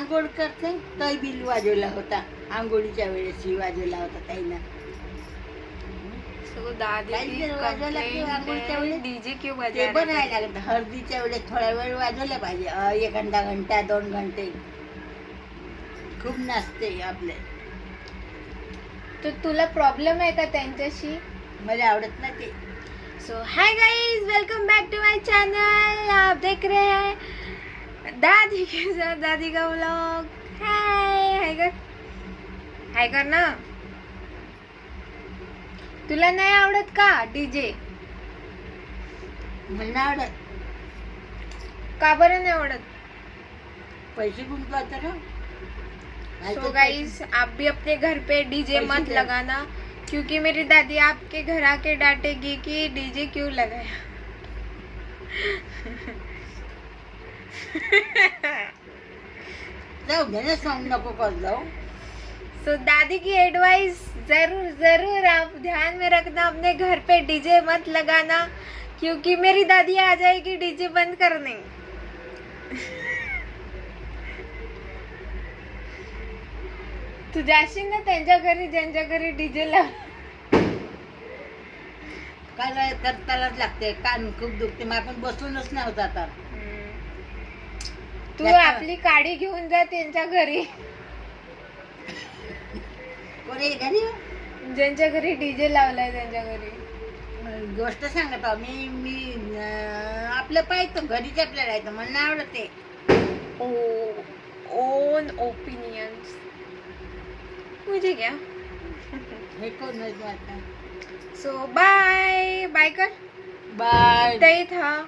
आंघोळ करते तोही बिल वाजवला होता, आंघोळीच्या वेळेस वाजवला होता ताईनं. सो दादी की कंप्लेंट डीजे क्यों बजा ते रहे पण थे? नाही लागत. हळदीच्या वेळेस थोडा वेळ वाजवला पाहिजे, 1 घंटा 2 घंटे. खूप नाचते आपले. तो तुला प्रॉब्लेम है का त्यांच्याशी? मला आवडत नाही ते. So hi guys, welcome back to my channel. आप देख रहे हैं दादी के साथ दादी का व्लॉग. हाय कर ना. तुला नाही आवडत का डीजे? मला नाही आवडत. का बरं नाही आवडत? पैसे गुंतवायचे ना. सो गाइस, आप भी अपने घर पे डीजे पैसे मत दे. लगाना, क्योंकि मेरी दादी आपके घर आके डांटेगी कि डीजे क्यों लगाया. जाऊ दे ना, सांग नको कर जाऊ. सो दादी की एडवाइस जरूर जरूर आप ध्यान में रखना, अपने घर पे डीजे मत लगाना, क्योंकि मेरी दादी आ जाएगी डीजे बंद करने. तू जाशील ना त्यांच्या घरी, ज्यांच्या घरी डीजे लाव. काय करतानाच लागते, कान खूप दुखते. मग आपण बसूनच नाही होत आता. तू आपली काडी घेऊन जा त्यांच्या घरी, कोणी घरी ज्यांच्या घरी डीजे लावलाय त्यांच्या घरी. गोष्ट सांगत आहो मी आपलं पाहतो, घरीच आपल्याला राहायचं. मला नाही आवडत ते. On opinions. मुझे क्या. हे कोण नाही वाटतं. सो बाय बाय कर. बाय. इतना ही था.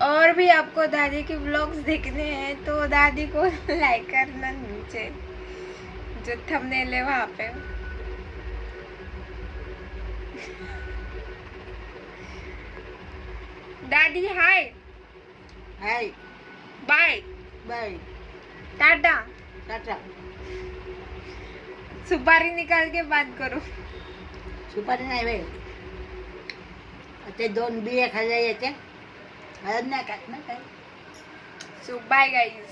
और भी आपको दादी के व्लॉग्स देखने हैं तो दादी को लाइक करना नीचे, जो थंबनेल है वहाँ पे. दादी hi hi. Bye bye. Tata. Tata. सुपारी निकाल के बात करो. सुपारी नाही बाई. ते 2 बिया खाल्ल्या याच्या हळद नाही खात ना काय. So bye guys.